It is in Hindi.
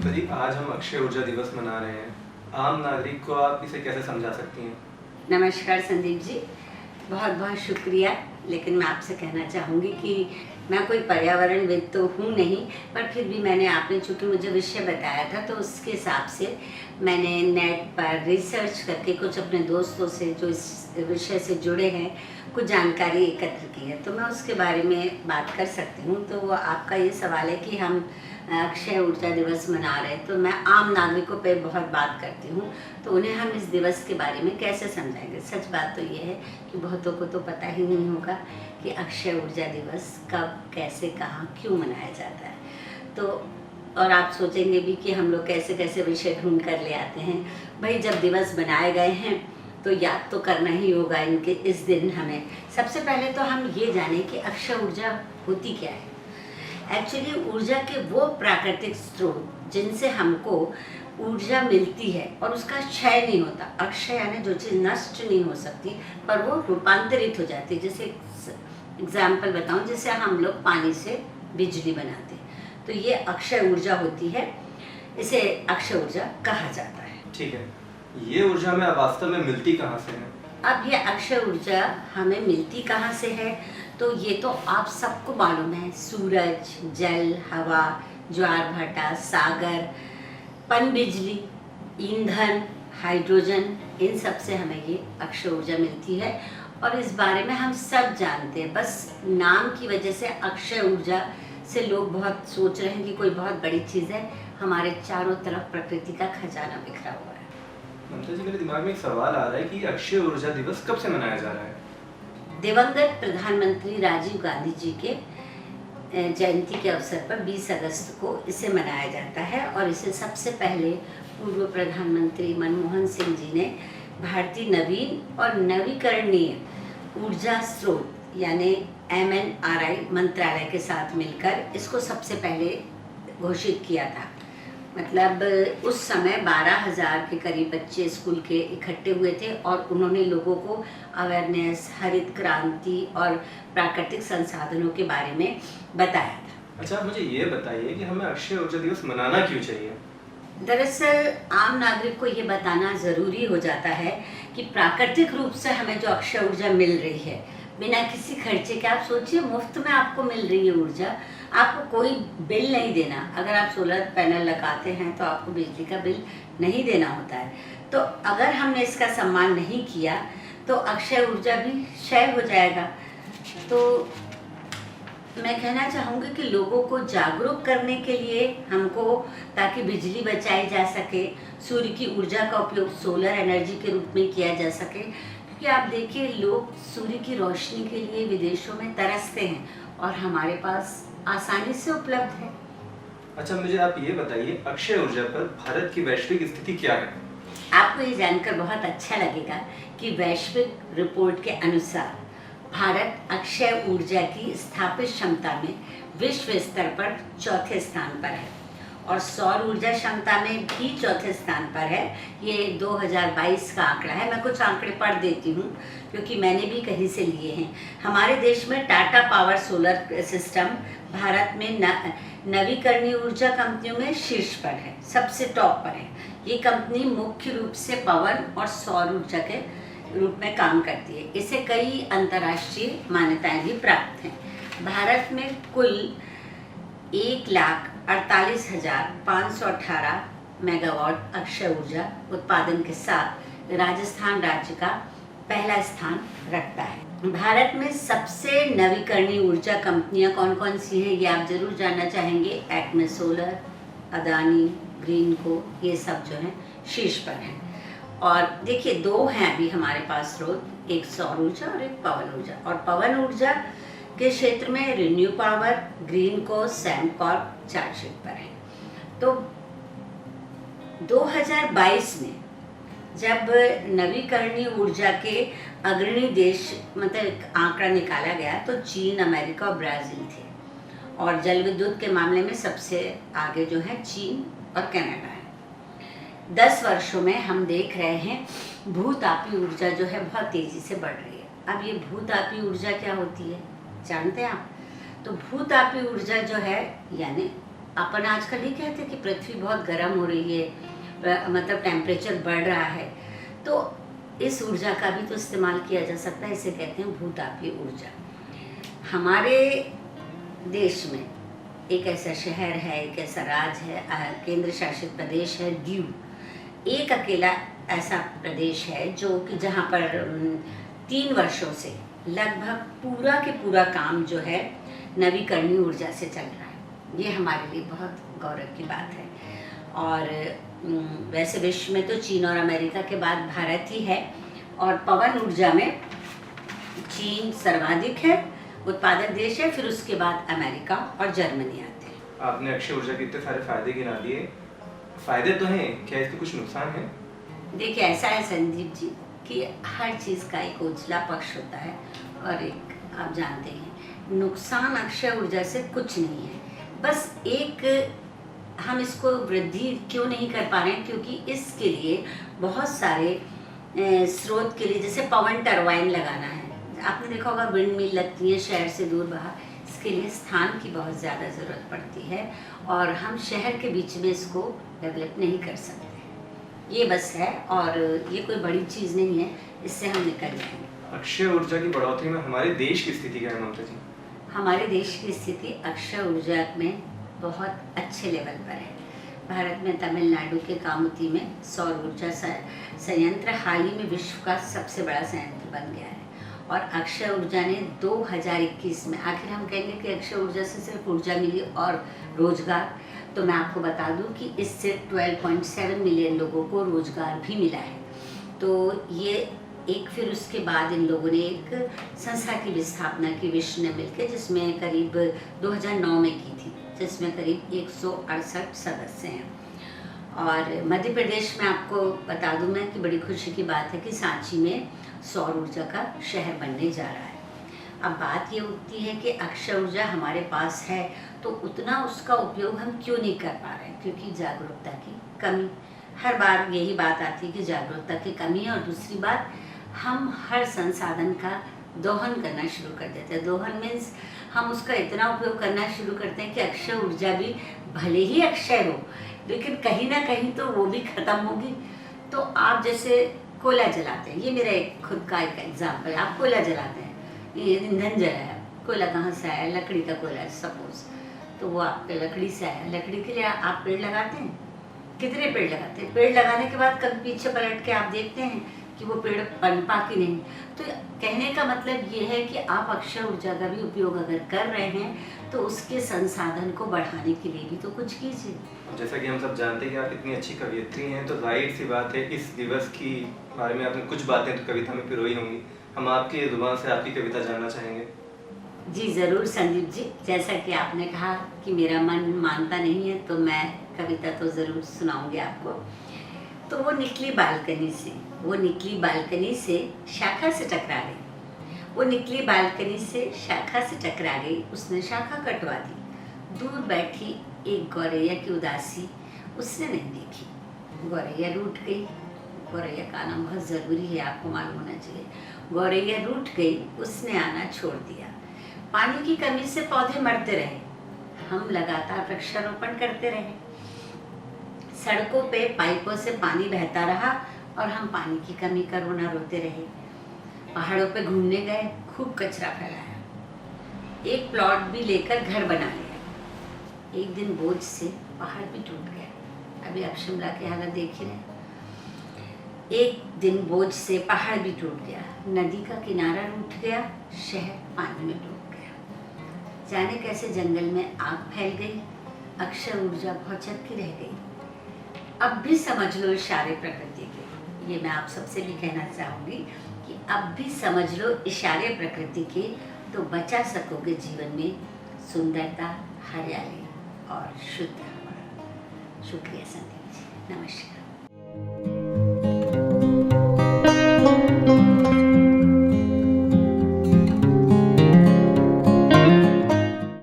प्रदीप, आज हम अक्षय ऊर्जा दिवस मना रहे हैं। आम नागरिक को आप इसे कैसे समझा सकती हैं? नमस्कार संदीप जी, बहुत बहुत शुक्रिया। लेकिन मैं आपसे कहना चाहूँगी कि मैं कोई पर्यावरणविद तो हूँ नहीं, पर फिर भी मैंने आपने चूँकि मुझे विषय बताया था तो उसके हिसाब से मैंने नेट पर रिसर्च करके कुछ अपने दोस्तों से जो इस विषय से जुड़े हैं कुछ जानकारी एकत्र की है, तो मैं उसके बारे में बात कर सकती हूँ। तो आपका ये सवाल है कि हम अक्षय ऊर्जा दिवस मना रहे हैं, तो मैं आम नागरिकों पे बहुत बात करती हूँ, तो उन्हें हम इस दिवस के बारे में कैसे समझाएंगे। सच बात तो ये है कि बहुतों को तो पता ही नहीं होगा कि अक्षय ऊर्जा दिवस कब, कैसे, कहाँ, क्यों मनाया जाता है। तो और आप सोचेंगे भी कि हम लोग कैसे कैसे विषय ढूंढ कर ले आते हैं। भाई, जब दिवस बनाए गए हैं तो याद तो करना ही होगा इनके इस दिन हमें। सबसे पहले तो हम ये जानें कि अक्षय ऊर्जा होती क्या है। एक्चुअली ऊर्जा के वो प्राकृतिक स्रोत जिनसे हमको ऊर्जा मिलती है और उसका क्षय नहीं होता। अक्षय यानी जो चीज़ नष्ट नहीं हो सकती पर वो रूपांतरित हो जाती है। जैसे एग्जाम्पल बताऊं, जैसे हम लोग पानी से बिजली बनाते हैं, तो ये अक्षय ऊर्जा होती है, इसे अक्षय ऊर्जा कहा जाता है। ठीक है, ये ऊर्जा हमें वास्तव में मिलती कहाँ से है? अब ये अक्षय ऊर्जा हमें मिलती कहाँ से है, तो ये तो आप सबको मालूम है। सूरज, जल, हवा, ज्वार भाटा, सागर, पनबिजली, ईंधन, हाइड्रोजन, इन सब से हमें ये अक्षय ऊर्जा मिलती है। और इस बारे में हम सब जानते हैं, बस नाम की वजह से अक्षय ऊर्जा से लोग बहुत सोच रहे हैं कि कोई बहुत बड़ी चीज़ है। हमारे चारों तरफ प्रकृति का खजाना बिखरा हुआ है। ममता जी, मेरे दिमाग में एक सवाल आ रहा है कि अक्षय ऊर्जा दिवस कब से मनाया जा रहा है? दिवंगत प्रधानमंत्री राजीव गांधी जी के जयंती के अवसर पर 20 अगस्त को इसे मनाया जाता है। और इसे सबसे पहले पूर्व प्रधानमंत्री मनमोहन सिंह जी ने भारतीय नवीन और नवीकरणीय ऊर्जा स्रोत यानी MNRI मंत्रालय के साथ मिलकर इसको सबसे पहले घोषित किया था। मतलब उस समय 12,000 के करीब बच्चे स्कूल के इकट्ठे हुए थे और उन्होंने लोगों को अवेयरनेस, हरित क्रांति और प्राकृतिक संसाधनों के बारे में बताया था। अच्छा, मुझे ये बताइए कि हमें अक्षय ऊर्जा दिवस मनाना क्यों चाहिए? दरअसल आम नागरिक को ये बताना ज़रूरी हो जाता है कि प्राकृतिक रूप से हमें जो अक्षय ऊर्जा मिल रही है बिना किसी खर्चे के, आप सोचिए मुफ्त में आपको मिल रही है ऊर्जा, आपको कोई बिल नहीं देना। अगर आप सोलर पैनल लगाते हैं तो आपको बिजली का बिल नहीं देना होता है। तो अगर हमने इसका सम्मान नहीं किया तो अक्षय ऊर्जा भी क्षय हो जाएगा। तो मैं कहना चाहूँगी कि लोगों को जागरूक करने के लिए हमको, ताकि बिजली बचाई जा सके, सूर्य की ऊर्जा का उपयोग सोलर एनर्जी के रूप में किया जा सके। क्योंकि आप देखिए, लोग सूर्य की रोशनी के लिए विदेशों में तरसते हैं और हमारे पास आसानी से उपलब्ध है। अच्छा, मुझे आप ये बताइए, अक्षय ऊर्जा पर भारत की वैश्विक स्थिति क्या है? आपको ये जानकर बहुत अच्छा लगेगा कि वैश्विक रिपोर्ट के अनुसार भारत अक्षय ऊर्जा की स्थापित क्षमता में विश्व स्तर पर चौथे स्थान पर है और सौर ऊर्जा क्षमता में भी चौथे स्थान पर है। ये 2022 का आंकड़ा है। मैं कुछ आंकड़े पढ़ देती हूँ क्योंकि मैंने भी कहीं से लिए हैं। हमारे देश में Tata power solar system Bharat में नवीकरणीय ऊर्जा कंपनियों में शीर्ष पर है, सबसे टॉप पर है। ये कंपनी मुख्य रूप से पवन और सौर ऊर्जा के रूप में काम करती है। इसे कई अंतर्राष्ट्रीय मान्यताएं भी प्राप्त हैं। भारत में कुल 1,48,518 मेगावाट अक्षय ऊर्जा उत्पादन के साथ राजस्थान राज्य का पहला स्थान रखता है। भारत में सबसे नवीकरणीय ऊर्जा कंपनियां कौन कौन सी हैं, ये आप जरूर जानना चाहेंगे। एक्मे सोलर, अदानी, ग्रीनको, ये सब जो हैं शीर्ष पर हैं। और देखिए, दो हैं अभी हमारे पास स्रोत, एक सौर ऊर्जा और एक पवन ऊर्जा। और पवन ऊर्जा के क्षेत्र में रिन्यू पावर, ग्रीनको, सैमकॉर्प चार्जशीट पर है। तो 2022 में जब नवीकरणीय ऊर्जा के अग्रणी देश, मतलब एक आंकड़ा निकाला गया, तो चीन, अमेरिका और ब्राज़ील थे। और जल विद्युत के मामले में सबसे आगे जो है चीन और कनाडा है। 10 वर्षों में हम देख रहे हैं भूतापीय ऊर्जा जो है बहुत तेज़ी से बढ़ रही है। अब ये भूतापीय ऊर्जा क्या होती है? जानते हैं आप? तो भूतापीय ऊर्जा जो है, यानी अपन आजकल ही कहते हैं कि पृथ्वी बहुत गर्म हो रही है, मतलब टेम्परेचर बढ़ रहा है, तो इस ऊर्जा का भी तो इस्तेमाल किया जा सकता है। इसे कहते हैं भूतापीय ऊर्जा। हमारे देश में एक ऐसा शहर है, एक ऐसा राज्य है, केंद्र शासित प्रदेश है दीव। एक अकेला ऐसा प्रदेश है जो कि जहाँ पर 3 वर्षों से लगभग पूरा के पूरा काम जो है नवीकरणीय ऊर्जा से चल रहा है। ये हमारे लिए बहुत गौरव की बात है। और वैसे विश्व में तो चीन और अमेरिका के बाद भारत ही है, और पवन ऊर्जा में चीन सर्वाधिक है, उत्पादक देश है, फिर उसके बाद अमेरिका और जर्मनी आते हैं। आपने अक्षय ऊर्जा के इतने सारे फायदे गिना दिए, फायदे तो हैं, क्या इसके कुछ नुकसान हैं? देखिए, ऐसा है संदीप जी कि हर चीज़ का एक उजला पक्ष होता है और एक, आप जानते हैं, नुकसान अक्षय ऊर्जा से कुछ नहीं है। बस एक हम इसको वृद्धि क्यों नहीं कर पा रहे हैं, क्योंकि इसके लिए बहुत सारे स्रोत के लिए, जैसे पवन टरबाइन लगाना है, आपने देखा होगा विंड मिल लगती है शहर से दूर बाहर, इसके लिए स्थान की बहुत ज़्यादा ज़रूरत पड़ती है और हम शहर के बीच में इसको डेवलप नहीं कर सकते। ये बस है, और ये कोई बड़ी चीज़ नहीं है, इससे हम निकल जाएंगे। अक्षय ऊर्जा की बढ़ोतरी में हमारे देश की स्थिति क्या है ममता जी? हमारे देश की स्थिति अक्षय ऊर्जा में बहुत अच्छे लेवल पर है। भारत में तमिलनाडु के कामुती में सौर ऊर्जा संयंत्र हाल ही में विश्व का सबसे बड़ा संयंत्र बन गया है। और अक्षय ऊर्जा ने 2021 में, आखिर हम कहेंगे कि अक्षय ऊर्जा से सिर्फ ऊर्जा मिली और रोजगार, तो मैं आपको बता दूं कि इससे 12.7 मिलियन लोगों को रोजगार भी मिला है। तो ये एक, फिर उसके बाद इन लोगों ने एक संस्था की भी स्थापना की विश्व ने मिलकर, जिसमें करीब 2009 में की थी, जिसमें करीब 168 सदस्य हैं। और मध्य प्रदेश में आपको बता दूं मैं कि बड़ी खुशी की बात है कि सांची में सौर ऊर्जा का शहर बनने जा रहा है। अब बात ये उठती है कि अक्षय ऊर्जा हमारे पास है तो उतना उसका उपयोग हम क्यों नहीं कर पा रहे हैं, क्योंकि जागरूकता की कमी, हर बार यही बात आती है कि जागरूकता की कमी है। और दूसरी बात, हम हर संसाधन का दोहन करना शुरू कर देते हैं। दोहन मीन्स हम उसका इतना उपयोग करना शुरू करते हैं कि अक्षय ऊर्जा भी भले ही अक्षय हो, लेकिन कहीं ना कहीं तो वो भी ख़त्म होगी। तो आप जैसे कोयला जलाते हैं, ये मेरा एक खुद का एक एग्जाम्पल है। आप कोयला जलाते हैं, ये ईंधन जलाया, कोयला कहाँ से आया? लकड़ी का कोयला सपोज, तो वो आपके लकड़ी से आया। लकड़ी के लिए आप पेड़ लगाते हैं, कितने पेड़ लगाते हैं? पेड़ लगाने के बाद कभी पीछे पलट के आप देखते हैं कि वो पेड़ पनपा कि नहीं। तो कहने का मतलब ये है कि आप अक्षय ऊर्जा का भी उपयोग अगर कर रहे हैं तो उसके संसाधन को बढ़ाने के लिए भी तो कुछ कीजिए। जैसा कि हम सब जानते हैं कि आप इतनी अच्छी कवियत्री हैं, तो जाहिर सी बात है इस दिवस की बारे में आपने कुछ बातें तो कविता में पिरोई होंगी। हम आपकी जुबान से आपकी कविता जानना चाहेंगे। जी ज़रूर संदीप जी, जैसा कि आपने कहा कि मेरा मन मानता नहीं है, तो मैं कविता तो ज़रूर सुनाऊंगी आपको। तो वो निकली बालकनी से शाखा से टकरा गई। वो निकली बालकनी से शाखा से टकरा गई, उसने शाखा कटवा दी। दूर बैठी एक गौरैया की उदासी उसने नहीं देखी। गौरैया रूठ गई। गौरैया का आना बहुत ज़रूरी है, आपको मालूम होना चाहिए। गौरैया रूठ गई, उसने आना छोड़ दिया। पानी की कमी से पौधे मरते रहे, हम लगातार वृक्षारोपण करते रहे। सड़कों पे पाइपों से पानी बहता रहा और हम पानी की कमी का रोना रोते रहे। पहाड़ों पे घूमने गए, खूब कचरा फैलाया। एक प्लॉट भी लेकर घर बना लिया। एक दिन बोझ से पहाड़ भी टूट गया। अभी आप शिमला की हालत देख ही रहे। एक दिन बोझ से पहाड़ भी टूट गया, नदी का किनारा रूठ गया, शहर पानी में डूब गया। जाने कैसे जंगल में आग फैल गई, अक्षय ऊर्जा भौचक्की की रह गई। अब भी समझ लो इशारे प्रकृति के, ये मैं आप सबसे भी कहना चाहूँगी कि अब भी समझ लो इशारे प्रकृति के, तो बचा सकोगे जीवन में सुंदरता, हरियाली और शुद्ध हवा। शुक्रिया संदीप जी, नमस्कार।